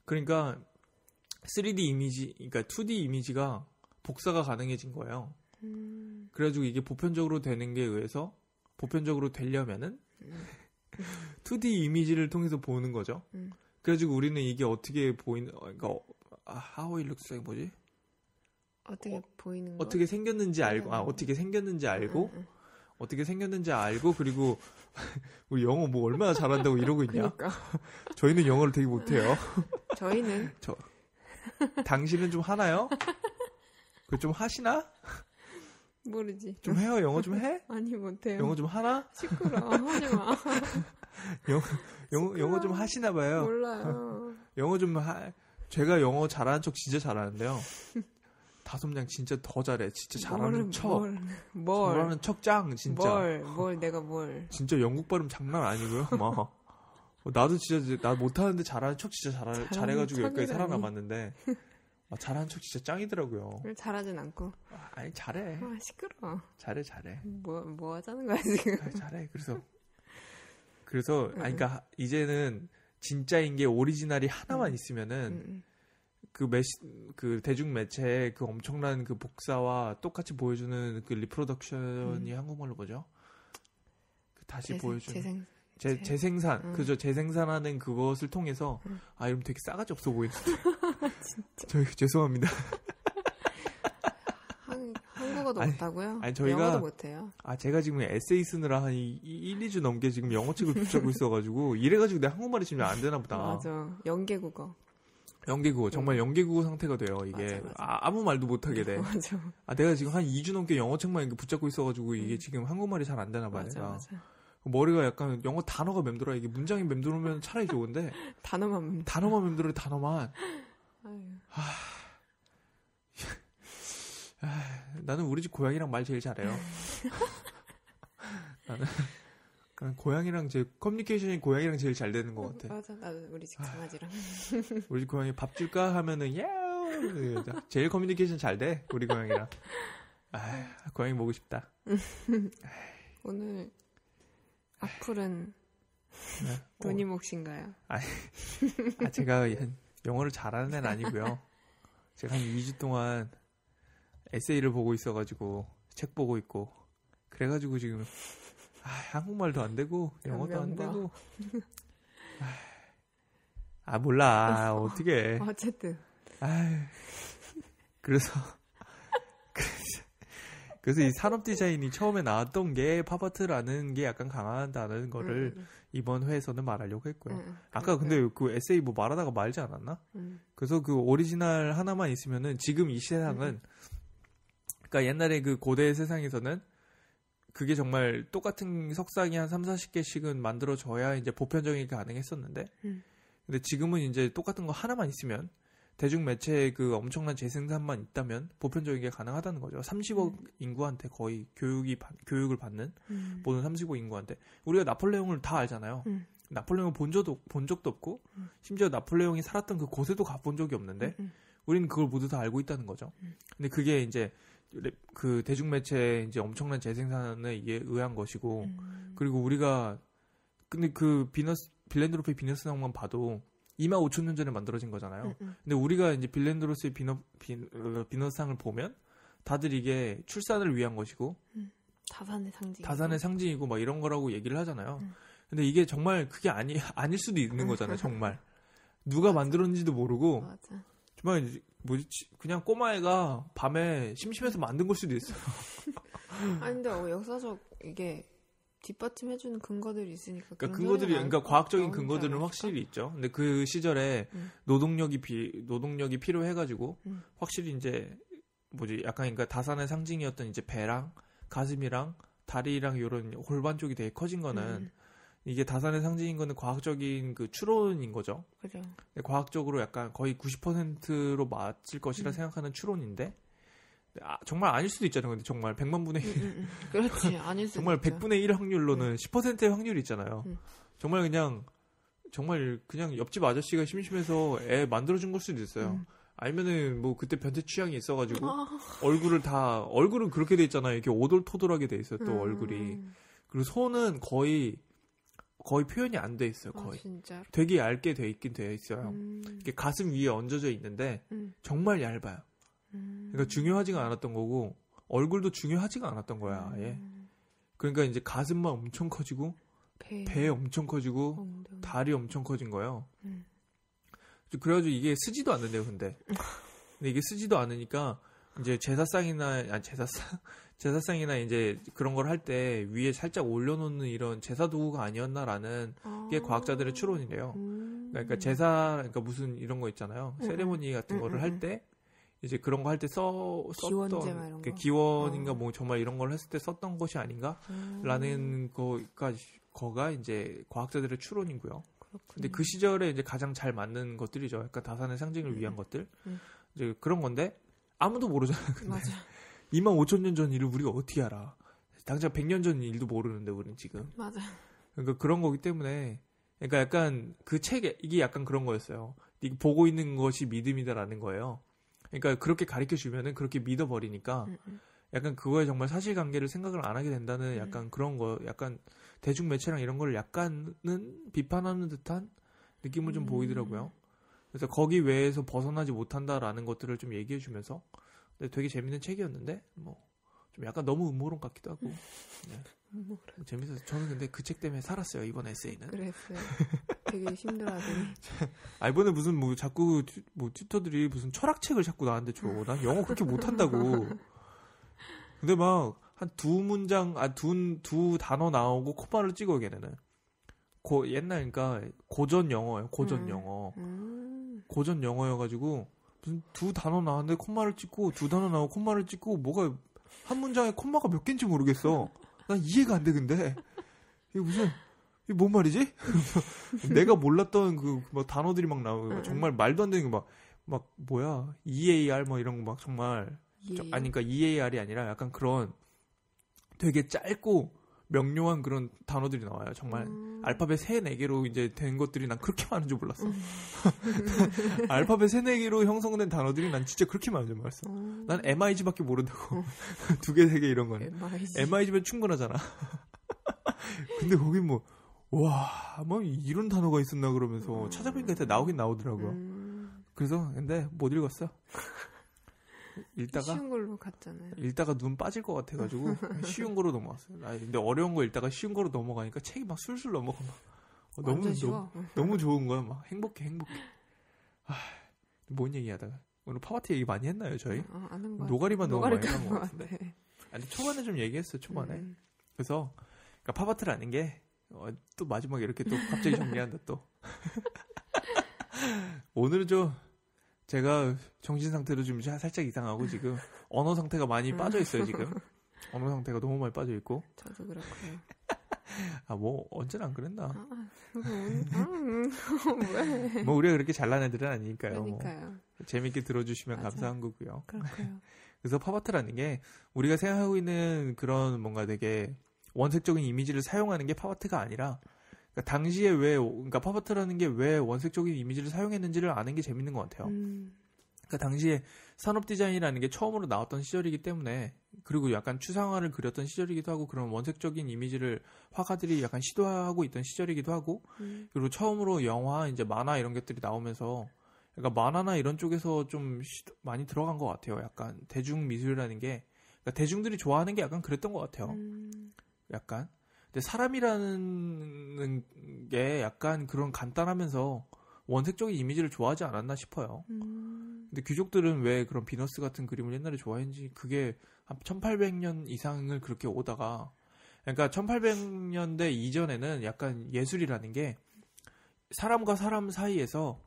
그러니까 3D 이미지, 그러니까 2D 이미지가 복사가 가능해진 거예요. 그래가지고 이게 보편적으로 되는 게 의해서 보편적으로 되려면은 2D 이미지를 통해서 보는 거죠. 그래가지고 우리는 이게 어떻게 보이는, 그러니까 how it looks like 뭐지? 어떻게 보이는 거? 어떻게 생겼는지 알고, 어떻게 생겼는지 알고, 어떻게 생겼는지 알고, 그리고 우리 영어 뭐 얼마나 잘한다고 이러고 있냐? 그러니까. 저희는 영어를 되게 못해요. 저희는? 당신은 좀 하나요? 그 좀 하시나? 모르지. 좀 해요? 영어 좀 해? 아니, 못해요. 영어 좀 하나? 시끄러워. 하지 마. 영어 좀 하시나 봐요. 몰라요. 영어 좀 제가 영어 잘하는 척 진짜 잘하는데요. 다솜양 진짜 더 잘해. 진짜 잘하는 척. 잘하는 척짱 진짜. 내가 뭘. 진짜 영국 발음 장난 아니고요. 막 나도 진짜 나 못하는데 잘하는 척 진짜 잘해가지고 여기까지 살아남았는데 잘하는 척 진짜 짱이더라고요. 잘하진 않고. 아니 잘해. 시끄러워. 잘해. 뭐 하자는 거야 지금. 잘해. 그래서 그러니까 이제는 진짜인 게 오리지널이 하나만 있으면은 그 대중 매체의 그 엄청난 그 복사와 똑같이 보여주는 그 리프로덕션이 한국말로 뭐죠? 다시 보여주는 재생산. 그죠. 재생산하는 그것을 통해서 이러면 되게 싸가지 없어 보이는데. 진짜. 저희 죄송합니다. 한국어도 못하고요? 아니 저희가 영어도 못해요. 제가 지금 에세이 쓰느라 한 1, 2주 넘게 지금 영어책을 붙잡고 있어가지고 이래가지고 내 한국말이 지금 안 되나 보다. 맞아. 연계국어. 정말 연계국어 상태가 돼요. 이게 맞아. 아무 말도 못하게 돼. 맞아. 내가 지금 한 2주 넘게 영어책만 이렇게 붙잡고 있어가지고 이게 지금 한국말이 잘 안 되나 봐요. 맞아. 머리가 약간 영어 단어가 맴돌아. 이게 문장이 맴돌면 차라리 좋은데 단어만 맴돌아. 단어만. 나는 우리 집 고양이랑 말 제일 잘해요. 나는 고양이랑 커뮤니케이션이 고양이랑 제일 잘 되는 것 같아. 맞아. 나도 우리 집 강아지랑. 우리 집 고양이 밥 줄까 하면은 야우. 제일 커뮤니케이션 잘 돼. 우리 고양이랑. 고양이 보고 싶다. 오늘 악플은 돈이 몫인가요? 제가 영어를 잘하는 애는 아니고요. 제가 한 2주 동안 에세이를 보고 있어가지고 책 보고 있고 그래가지고 지금 한국말도 안 되고 영어도 안 되고 몰라 어떻게 어쨌든 그래서 이 산업 디자인이 처음에 나왔던 게 팝아트라는 게 약간 강하다는 거를 이번 회에서는 말하려고 했고요. 아까 근데 그 에세이 뭐 말하다가 말지 않았나? 그래서 그 오리지널 하나만 있으면은 지금 이 세상은 그러니까 옛날에 그 고대 세상에서는 그게 정말 똑같은 석상이 한 30-40개씩은 만들어져야 이제 보편적인 게 가능했었는데 근데 지금은 이제 똑같은 거 하나만 있으면 대중 매체의 그 엄청난 재생산만 있다면 보편적인 게 가능하다는 거죠. 30억 인구한테 거의 교육을 받는 모든 30억 인구한테 우리가 나폴레옹을 다 알잖아요. 나폴레옹을 본 적도 없고 심지어 나폴레옹이 살았던 그 곳에도 가본 적이 없는데 우리는 그걸 모두 다 알고 있다는 거죠. 근데 그게 이제 그 대중매체의 이제 엄청난 재생산에 의한 것이고 그리고 우리가 근데 그 빌랜드로스의 비너스낭만 봐도 25,000년 전에 만들어진 거잖아요. 근데 우리가 이제 빌랜드로스의 비너스낭을 보면 다들 이게 출산을 위한 것이고 다산의 상징이고 막 이런 거라고 얘기를 하잖아요. 근데 이게 정말 그게 아닐 수도 있는 거잖아요. 정말 누가 만들었는지도 모르고 정말 그냥 꼬마애가 밤에 심심해서 만든 걸 수도 있어요. 근데 역사적 이게 뒷받침해주는 근거들이 있으니까. 그러니까 과학적인 근거들은 확실히 있죠. 근데 그 시절에 노동력이 필요해가지고 확실히 이제 약간 그러니까 다산의 상징이었던 이제 배랑 가슴이랑 다리랑 이런 골반 쪽이 되게 커진 거는 이게 다산의 상징인 거는 과학적인 그 추론인 거죠. 그죠. 과학적으로 약간 거의 90%로 맞을 것이라 생각하는 추론인데 정말 아닐 수도 있잖아요. 근데 정말 100만 분의 1. 그렇지. 아닐 수도 정말 100분의 1 확률로는 10%의 확률이 있잖아요. 정말 그냥 옆집 아저씨가 심심해서 애 만들어준 걸 수도 있어요. 아니면은 뭐 그때 변태 취향이 있어가지고 얼굴은 그렇게 돼 있잖아요. 이렇게 오돌토돌하게 돼 있어요. 또 얼굴이. 그리고 손은 거의 표현이 안 돼 있어요. 거의. 진짜로? 되게 얇게 돼 있긴 돼 있어요. 이게 가슴 위에 얹어져 있는데 정말 얇아요. 그러니까 중요하지가 않았던 거고 얼굴도 중요하지가 않았던 거야. 아예. 그러니까 이제 가슴만 엄청 커지고 배 엄청 커지고 다리 엄청 커진 거예요. 그래가지고 이게 쓰지도 않는데요, 근데 이게 쓰지도 않으니까 이제 제사상이나 이제 그런 걸 할 때 위에 살짝 올려놓는 이런 제사 도구가 아니었나라는 게 과학자들의 추론이래요. 그러니까 그러니까 무슨 이런 거 있잖아요. 세레모니 같은 거를 할 때 이제 그런 거 할 때 썼던 기원인가 뭐 정말 이런 걸 했을 때 썼던 것이 아닌가라는 거가 이제 과학자들의 추론이고요. 근데 그 시절에 이제 가장 잘 맞는 것들이죠. 약간 다산의 상징을 위한 것들. 이제 그런 건데 아무도 모르잖아요. 근데 맞아. 25,000년 전 일을 우리가 어떻게 알아? 당장 100년 전 일도 모르는데 우리는 지금. 맞아. 그러니까 그런 거기 때문에 그러니까 약간 그 책에 이게 약간 그런 거였어요. 이게 보고 있는 것이 믿음이다라는 거예요. 그러니까 그렇게 가르쳐 주면은 그렇게 믿어 버리니까 약간 그거에 정말 사실관계를 생각을 안 하게 된다는 약간 그런 거, 약간 대중 매체랑 이런 걸 약간은 비판하는 듯한 느낌을 좀 보이더라고요. 그래서 거기 외에서 벗어나지 못한다라는 것들을 좀 얘기해 주면서 되게 재밌는 책이었는데 뭐 좀 약간 너무 음모론 같기도 하고 네. 재밌어서 저는 근데 그 책 때문에 살았어요, 이번 에세이는. 그랬어요. 되게 힘들어하더니. 이번에 무슨 뭐 자꾸 뭐 튜터들이 무슨 철학책을 자꾸 나한테 줘. 난 영어 그렇게 못한다고. 근데 막 한 두 문장, 두 단어 나오고 코마를 찍어 걔네는. 옛날 그러니까 고전 영어예요. 고전 영어. 고전 영어여가지고 무슨 두 단어 나왔는데 콤마를 찍고 두 단어 나오고 콤마를 찍고 뭐가 한 문장에 콤마가 몇 개인지 모르겠어. 난 이해가 안 돼. 근데 이게 뭔 말이지? 내가 몰랐던 그 막 단어들이 막 나오고 정말 말도 안 되는 거 막 뭐야 EAR 뭐 이런 거 막 정말 아니 그러니까 EAR이 아니라 약간 그런 되게 짧고 명료한 그런 단어들이 나와요. 정말 알파벳 3-4개로 이제 된 것들이 난 그렇게 많은 줄 몰랐어. 알파벳 3-4개로 형성된 단어들이 난 진짜 그렇게 많은 줄 몰랐어. 난 MIG밖에 모른다고. 2개, 3개 이런 거는. MIG면 충분하잖아. 근데 거기 뭐 이런 단어가 있었나 그러면서 찾아보니까 나오긴 나오더라고요. 그래서 근데 못 읽었어. 쉬운 걸로 갔잖아요. 읽다가 눈 빠질 것 같아가지고 쉬운 거로 넘어갔어요. 근데 어려운 거 읽다가 쉬운 거로 넘어가니까 책이 막 술술 넘어가. 너무 좋은 거야. 막 행복해. 뭔 얘기하다가 오늘 파바트 얘기 많이 했나요 저희? 아는 거 노가리만 너무 많이 한 것 같은데. 아니 초반에 좀 얘기했어 초반에. 그래서 그러니까 파바트라는 게 또 마지막에 이렇게 또 갑자기 정리한다 또. 오늘은 제가 정신 상태도 좀 살짝 이상하고 지금 언어 상태가 많이 빠져 있어요 지금. 언어 상태가 너무 많이 빠져 있고. 저도 그렇고요. 뭐 언제나 안 그랬나? 왜? 뭐 우리가 그렇게 잘난 애들은 아니니까요. 그러니까요. 뭐 재밌게 들어주시면 감사한 거고요. 그렇고요. 그래서 파바트라는 게 우리가 생각하고 있는 그런 뭔가 되게 원색적인 이미지를 사용하는 게 파바트가 아니라 그러니까 당시에 그러니까 파바트라는 게 왜 원색적인 이미지를 사용했는지를 아는 게 재밌는 것 같아요. 그러니까 당시에 산업 디자인이라는 게 처음으로 나왔던 시절이기 때문에 그리고 약간 추상화를 그렸던 시절이기도 하고 그런 원색적인 이미지를 화가들이 약간 시도하고 있던 시절이기도 하고 그리고 처음으로 영화, 이제 만화 이런 것들이 나오면서 그러니까 만화나 이런 쪽에서 좀 많이 들어간 것 같아요. 약간 대중 미술이라는 게 그러니까 대중들이 좋아하는 게 약간 그랬던 것 같아요. 약간. 근데 사람이라는 게 약간 그런 간단하면서 원색적인 이미지를 좋아하지 않았나 싶어요. 근데 귀족들은 왜 그런 비너스 같은 그림을 옛날에 좋아했는지 그게 한 1800년 이상을 그렇게 오다가 그러니까 1800년대 이전에는 약간 예술이라는 게 사람과 사람 사이에서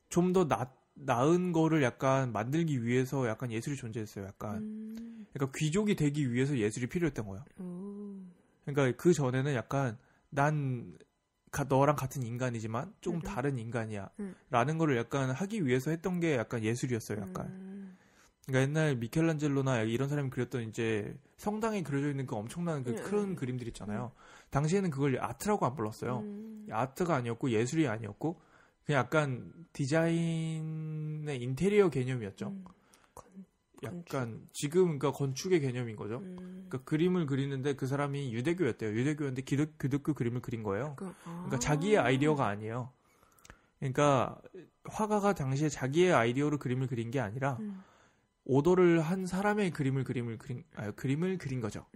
좀 더 나은 거를 약간 만들기 위해서 약간 예술이 존재했어요. 약간. 그러니까 귀족이 되기 위해서 예술이 필요했던 거예요. 그러니까 그 전에는 약간 난 너랑 같은 인간이지만 조금 다른 인간이야 라는 거를 약간 하기 위해서 했던 게 약간 예술이었어요. 약간. 그러니까 옛날 미켈란젤로나 이런 사람이 그렸던 이제 성당에 그려져 있는 그 엄청난 그 큰 그림들 있잖아요. 당시에는 그걸 아트라고 안 불렀어요. 아트가 아니었고 예술이 아니었고 그냥 약간 디자인의 인테리어 개념이었죠. 약간 지금 그러니까 건축의 개념인 거죠. 그러니까 그림을 그리는데 그 사람이 유대교였대요. 유대교였는데 기독교 그림을 그린 거예요. 그러니까 자기의 아이디어가 아니에요. 그러니까 화가가 당시에 자기의 아이디어로 그림을 그린 게 아니라 오더를 한 사람의 그림을 그린 거죠.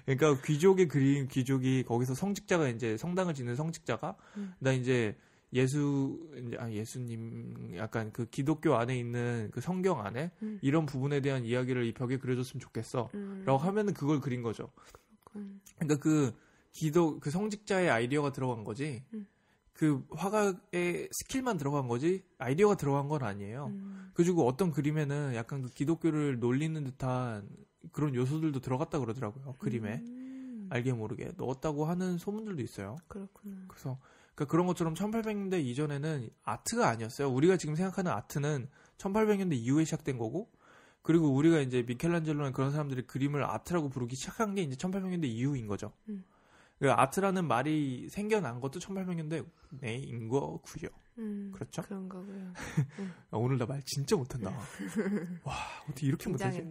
그러니까 귀족의 그림, 귀족이 거기서 성직자가 이제 성당을 짓는 성직자가 나 이제 예수님 약간 그 기독교 안에 있는 그 성경 안에 이런 부분에 대한 이야기를 이 벽에 그려줬으면 좋겠어. 라고 하면은 그걸 그린 거죠. 그러니까 그 성직자의 아이디어가 들어간 거지. 그 화가의 스킬만 들어간 거지 아이디어가 들어간 건 아니에요. 그리고 어떤 그림에는 약간 그 기독교를 놀리는 듯한 그런 요소들도 들어갔다 그러더라고요. 그림에. 알게 모르게 넣었다고 하는 소문들도 있어요. 그렇구나. 그래서 그러니까 그런 것처럼 1800년대 이전에는 아트가 아니었어요. 우리가 지금 생각하는 아트는 1800년대 이후에 시작된 거고, 그리고 우리가 이제 미켈란젤로나 그런 사람들이 그림을 아트라고 부르기 시작한 게 이제 1800년대 이후인 거죠. 그러니까 아트라는 말이 생겨난 것도 1800년대인 거고요. 그렇죠? 그런가고요. 오늘 나 말 진짜 못한다. 와, 어떻게 이렇게 못하지?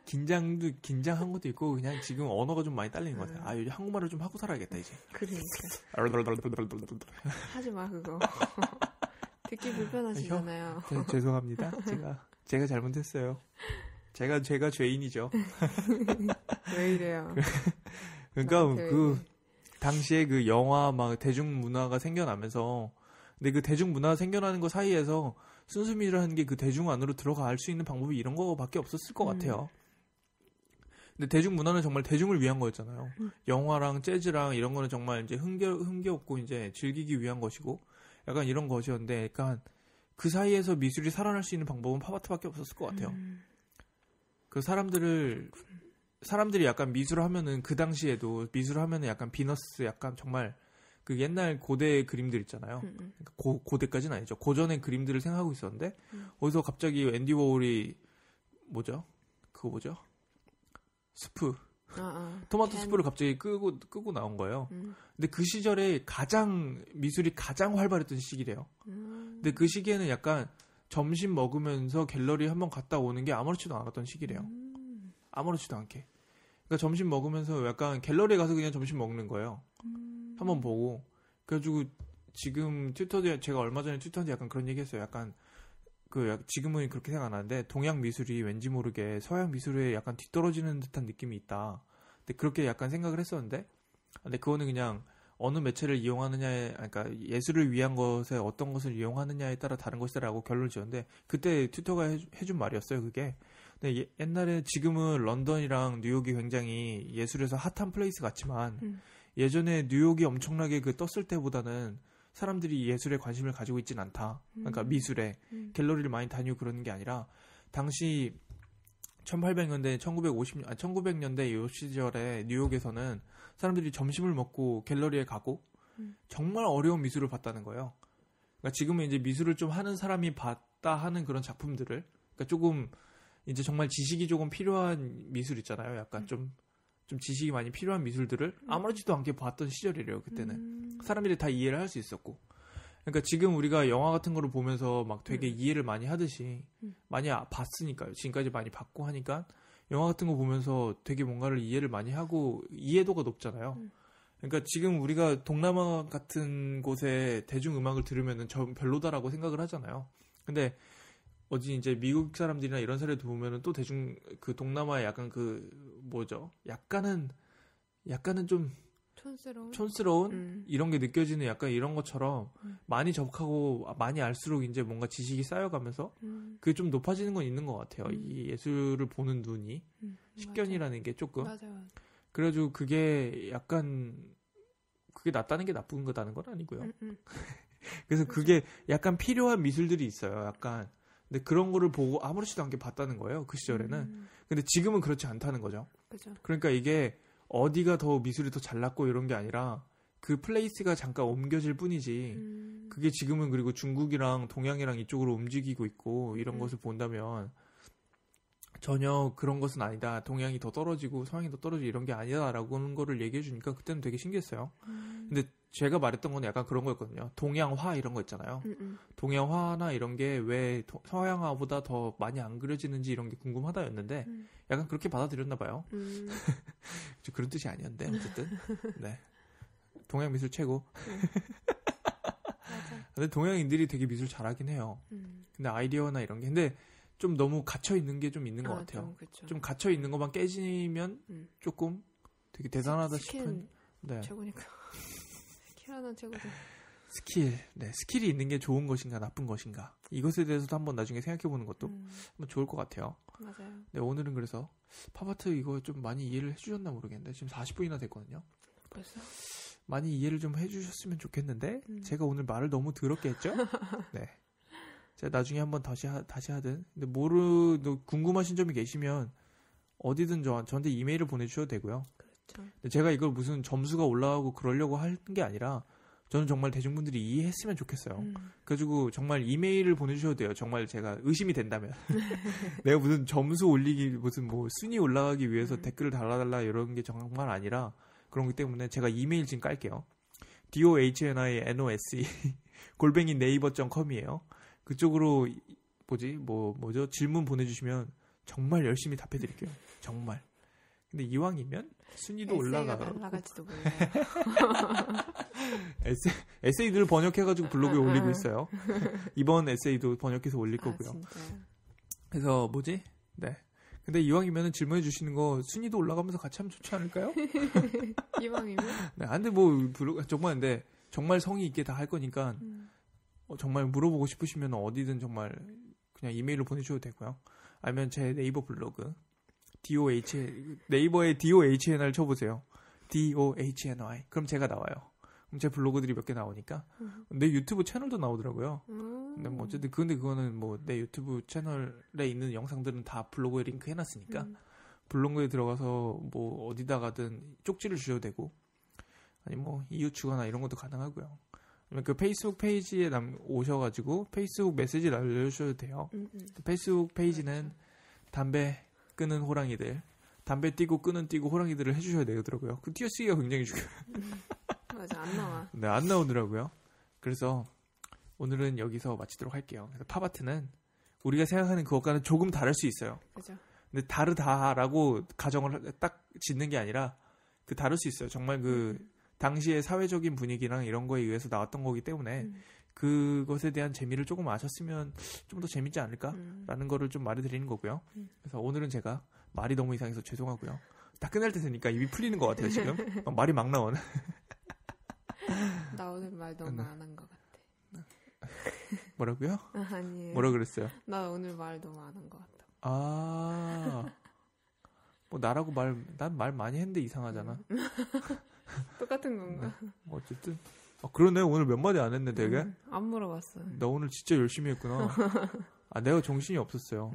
긴장했네요. 긴장한 것도 있고 그냥 지금 언어가 좀 많이 딸리는 것 같아요. 요즘 한국말을 좀 하고 살아야겠다 이제. 그러니까. 하지 마 그거. 듣기 불편하시잖아요. 죄송합니다. 제가 잘못했어요. 제가 죄인이죠. 왜 이래요? 그러니까 그 당시에 그 영화 막 대중문화가 생겨나면서, 근데 그 대중문화가 생겨나는 거 사이에서 순수미라는 게 그 대중 안으로 들어갈 수 있는 방법이 이런 거밖에 없었을 것 같아요. 근데 대중문화는 정말 대중을 위한 거였잖아요. 영화랑 재즈랑 이런 거는 정말 이제 흥겨웠고 이제 즐기기 위한 것이고 약간 이런 것이었는데, 약간 그 사이에서 미술이 살아날 수 있는 방법은 팝아트밖에 없었을 것 같아요. 그 사람들이 약간 미술을 하면은 그 당시에도 미술을 하면은 약간 비너스 약간 정말 그 옛날 고대 그림들 있잖아요. 그러니까 고대까지는 아니죠. 고전의 그림들을 생각하고 있었는데 어디서 갑자기 앤디 워홀이 스프 토마토 스프를 갑자기 끄고 나온 거예요. 근데 그 시절에 미술이 가장 활발했던 시기래요. 근데 그 시기에는 약간 점심 먹으면서 갤러리 한번 갔다 오는 게 아무렇지도 않았던 시기래요. 아무렇지도 않게. 그러니까 점심 먹으면서 약간 갤러리에 가서 그냥 점심 먹는 거예요. 한번 보고. 그래가지고 지금 제가 얼마 전에 튜터한테 약간 그런 얘기 했어요. 약간 지금은 그렇게 생각 안 하는데 동양 미술이 왠지 모르게 서양 미술에 약간 뒤떨어지는 듯한 느낌이 있다. 근데 그렇게 약간 생각을 했었는데, 근데 그거는 그냥 어느 매체를 이용하느냐에, 그러니까 예술을 위한 것에 어떤 것을 이용하느냐에 따라 다른 것이다라고 결론을 지었는데, 그때 튜터가 해준 말이었어요, 그게. 근데 옛날에, 지금은 런던이랑 뉴욕이 굉장히 예술에서 핫한 플레이스 같지만, 예전에 뉴욕이 엄청나게 떴을 때보다는 사람들이 예술에 관심을 가지고 있진 않다. 그러니까 미술에 갤러리를 많이 다니고 그러는 게 아니라, 당시 1800년대, 1900년대 이 시절에 뉴욕에서는 사람들이 점심을 먹고 갤러리에 가고 정말 어려운 미술을 봤다는 거예요. 그러니까 지금은 이제 미술을 좀 하는 사람이 봤다 하는 그런 작품들을, 그러니까 조금 이제 정말 지식이 조금 필요한 미술 있잖아요. 약간 좀 지식이 많이 필요한 미술들을 아무렇지도 않게 봤던 시절이래요. 그때는 사람들이 다 이해를 할 수 있었고. 그러니까 지금 우리가 영화 같은 거를 보면서 막 되게 이해를 많이 하듯이 많이 봤으니까요. 지금까지 많이 봤고 하니까 영화 같은 거 보면서 되게 뭔가를 이해를 많이 하고 이해도가 높잖아요. 그러니까 지금 우리가 동남아 같은 곳에 대중음악을 들으면은 별로다라고 생각을 하잖아요. 근데 어디 이제 미국 사람들이나 이런 사례도 보면은 또 동남아의 약간 약간은 좀 촌스러운 이런 게 느껴지는 약간 이런 것처럼 많이 접하고 많이 알수록 이제 뭔가 지식이 쌓여가면서 그게 좀 높아지는 건 있는 것 같아요. 이 예술을 보는 눈이 식견이라는 게 조금. 맞아요. 그래가지고 그게 약간 그게 낫다는 게 나쁜 거다는 건 아니고요. 그래서 그게 약간 필요한 미술들이 있어요. 약간. 근데 그런 거를 보고 아무렇지도 않게 봤다는 거예요. 그 시절에는. 근데 지금은 그렇지 않다는 거죠. 그죠. 그러니까 이게 어디가 더 미술이 더 잘났고 이런 게 아니라 그 플레이스가 잠깐 옮겨질 뿐이지 그게 지금은 그리고 중국이랑 동양이랑 이쪽으로 움직이고 있고 이런 것을 본다면 전혀 그런 것은 아니다. 동양이 더 떨어지고 서양이 더 떨어지고 이런 게 아니다라고 하는 거를 얘기해 주니까 그때는 되게 신기했어요. 근데 제가 말했던 건 약간 그런 거였거든요. 동양화 이런 거 있잖아요. 동양화나 이런 게 왜 서양화보다 더 많이 안 그려지는지 이런 게 궁금하다였는데 약간 그렇게 받아들였나 봐요. 그런 뜻이 아니었는데 어쨌든 네. 동양 미술 최고. 근데 동양인들이 되게 미술 잘하긴 해요. 근데 아이디어나 이런 게 근데 좀 너무 갇혀 있는 게 좀 있는 것 같아요. 좀 갇혀 있는 것만 깨지면 조금 되게 대단하다 싶은. 네. 최고니까. 스킬 하나 최고죠. 스킬이 있는 게 좋은 것인가 나쁜 것인가 이것에 대해서도 한번 나중에 생각해보는 것도 한번 좋을 것 같아요. 맞아요. 네, 오늘은 그래서 팝아트 이거 좀 많이 이해를 해주셨나 모르겠는데 지금 40분이나 됐거든요. 벌써? 많이 이해를 좀 해주셨으면 좋겠는데 제가 오늘 말을 너무 더럽게 했죠? 네. 제가 나중에 한번 다시 하든. 근데 궁금하신 점이 계시면 어디든 저한테 이메일을 보내주셔도 되고요. 그렇죠. 근데 제가 이걸 무슨 점수가 올라가고 그러려고 하는 게 아니라 저는 정말 대중분들이 이해했으면 좋겠어요. 그래가지고 정말 이메일을 보내주셔도 돼요. 정말 제가 의심이 된다면. 내가 무슨 점수 올리기, 무슨 뭐 순위 올라가기 위해서 댓글을 달아달라 이런 게 정말 아니라 그런 것 때문에 제가 이메일 지금 깔게요. dohninos @ 네이버.com이에요. 그쪽으로 뭐죠? 질문 보내주시면 정말 열심히 답해드릴게요. 정말. 근데 이왕이면 순위도 올라가고 날아갈지도 몰라요. 에세이들 번역해가지고 블로그에 올리고 있어요. 이번 에세이도 번역해서 올릴 거고요. 진짜요? 그래서 네. 근데 이왕이면 질문해 주시는 거 순위도 올라가면서 같이 하면 좋지 않을까요? 이왕이면? 네. 근데 정말 성의 있게 다 할 거니까 정말 물어보고 싶으시면 어디든 정말 그냥 이메일로 보내주셔도 되고요. 아니면 제 네이버 블로그 네이버에 DOHNR 쳐보세요. DOHNY. 그럼 제가 나와요. 그럼 제 블로그들이 몇 개 나오니까. 내 유튜브 채널도 나오더라고요. 근데 뭐 어쨌든 그거는 뭐 내 유튜브 채널에 있는 영상들은 다 블로그에 링크 해놨으니까 블로그에 들어가서 뭐 어디다가든 쪽지를 주셔도 되고 아니 뭐 이웃 주거나 이런 것도 가능하고요. 그 페이스북 페이지에 오셔가지고 페이스북 메시지 날려주셔도 돼요. 페이스북 페이지는 담배 끄는 호랑이들, 담배 띄고 끄는 띄고 호랑이들을 해주셔야 되더라고요. 그 띄어쓰기가 굉장히 중요해요. 맞아, 안 나와. 네, 안 나오더라고요. 그래서 오늘은 여기서 마치도록 할게요. 그래서 팝아트는 우리가 생각하는 그것과는 조금 다를 수 있어요. 그죠. 근데 다르다라고 가정을 딱 짓는 게 아니라 그 다를 수 있어요. 정말 그 당시의 사회적인 분위기랑 이런 거에 의해서 나왔던 거기 때문에 그것에 대한 재미를 조금 아셨으면 좀 더 재밌지 않을까라는 거를 좀 말해드리는 거고요. 그래서 오늘은 제가 말이 너무 이상해서 죄송하고요. 딱 끝날 때 되니까 입이 풀리는 것 같아요, 지금. 말이 막 나오네. 나 오늘 말 너무 안 한 것 같아. 뭐라고요? 아니에요. 뭐라 그랬어요? 나 오늘 말 너무 안 한 것 같다. 뭐 나라고 난 말 많이 했는데 이상하잖아. 똑같은 건가? 어쨌든. 그러네. 오늘 몇 마디 안 했네, 되게. 안 물어봤어. 나 오늘 진짜 열심히 했구나. 내가 정신이 없었어요.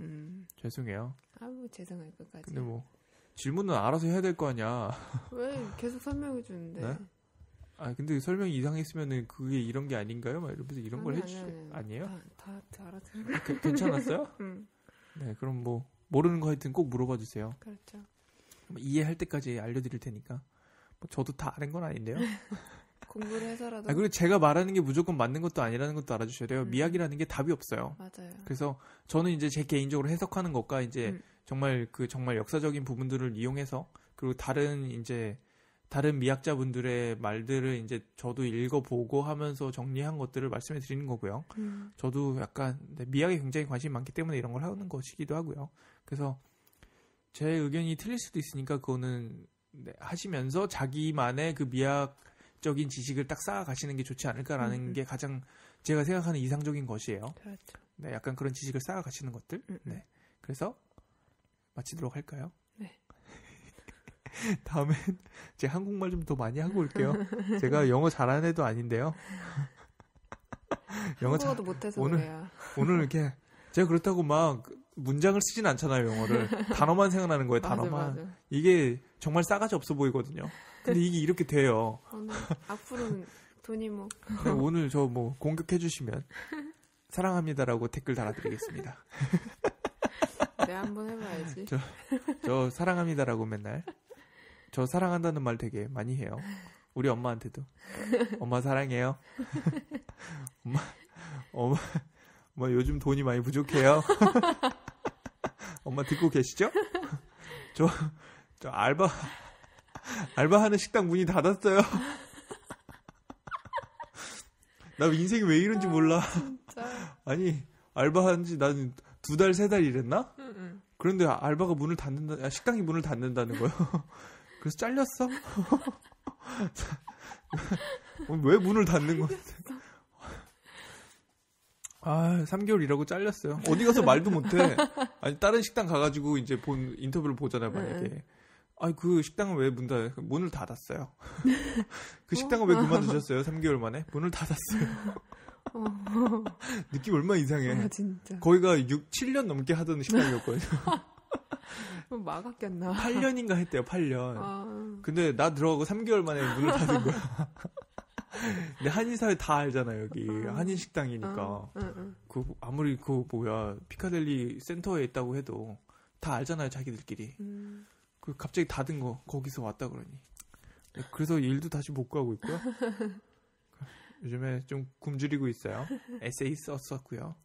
죄송해요. 뭐 죄송할 것까지. 근데 뭐 질문은 알아서 해야 될 거 아니야. 왜 계속 설명해 주는데? 네? 근데 설명이 이상했으면은 그게 이런 게 아닌가요? 막 이러면서 이런 걸 해주세요. 아니에요? 다 알아들은. 괜찮았어요? 네, 그럼 뭐 모르는 거 하여튼 꼭 물어봐 주세요. 그렇죠. 이해할 때까지 알려드릴 테니까. 뭐 저도 다 아는 건 아닌데요. 공부를 해서라도. 그리고 제가 말하는 게 무조건 맞는 것도 아니라는 것도 알아주셔야 돼요. 미학이라는 게 답이 없어요. 맞아요. 그래서 저는 이제 제 개인적으로 해석하는 것과 이제 정말 역사적인 부분들을 이용해서 그리고 다른 미학자분들의 말들을 이제 저도 읽어보고 하면서 정리한 것들을 말씀해 드리는 거고요. 저도 약간 미학에 굉장히 관심이 많기 때문에 이런 걸 하는 것이기도 하고요. 그래서 제 의견이 틀릴 수도 있으니까 그거는 하시면서 자기만의 그 미학적인 지식을 딱 쌓아가시는 게 좋지 않을까라는 게 가장 제가 생각하는 이상적인 것이에요. 그렇죠. 네, 약간 그런 지식을 쌓아가시는 것들. 네, 그래서 마치도록 할까요? 네. 다음엔 제가 한국말 좀 더 많이 하고 올게요. 제가 영어 잘하는 애도 아닌데요. 한국어도 못해서 그래요. 오늘 이렇게 제가 그렇다고 막 문장을 쓰진 않잖아요, 영어를. 단어만 생각나는 거예요, 단어만. 맞아. 이게 정말 싸가지 없어 보이거든요. 근데 이게 이렇게 돼요. 앞으로는 돈이 뭐. 오늘 저 뭐 공격해 주시면 사랑합니다라고 댓글 달아드리겠습니다. 네, 한번 해봐야지. 저 사랑합니다라고 맨날. 저 사랑한다는 말 되게 많이 해요. 우리 엄마한테도. 엄마 사랑해요. 엄마 요즘 돈이 많이 부족해요. 엄마 듣고 계시죠? 저 알바하는 식당 문이 닫았어요. 나 인생이 왜 이런지 몰라. 진짜. 아니 알바하는지 나는 2달, 3달 일했나? 그런데 알바가 문을 닫는다, 식당이 문을 닫는다는 거예요. 그래서 잘렸어? 왜 문을 닫는 건데? 3개월 일하고 잘렸어요. 어디 가서 말도 못해. 아니, 다른 식당 가가지고 이제 인터뷰를 보잖아요, 만약에. 그 식당은 왜 문을 닫았어요. 그 식당은 왜 그만두셨어요? 3개월 만에? 문을 닫았어요. 느낌 얼마나 이상해. 진짜. 거기가 7년 넘게 하던 식당이었거든요. 막았겠나. 8년인가 했대요, 8년. 근데 나 들어가고 3개월 만에 문을 닫은 거야. 근데 한인사회 다 알잖아, 여기. 한인 식당이니까. 아무리 피카델리 센터에 있다고 해도 다 알잖아요, 자기들끼리. 갑자기 닫은 거, 거기서 왔다 그러니. 그래서 일도 다시 못 구하고 있고요. 요즘에 좀 굶주리고 있어요. 에세이 썼었고요.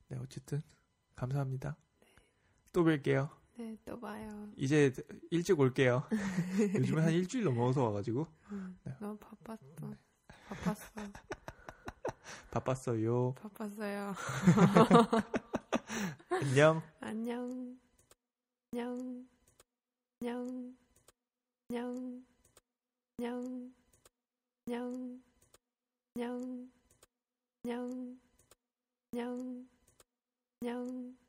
네, 어쨌든 감사합니다. 또 뵐게요. 네, 또 봐요. 이제 일찍 올게요. 요즘에 한 일주일 넘어서 와가지고. 네. 너무 바빴어. 바빴어. 바빴어요. 바빴어요. 안녕. 안녕. 안녕. 안녕. 안녕. 안녕. 안녕. 안녕. 안녕. 안녕. 안녕.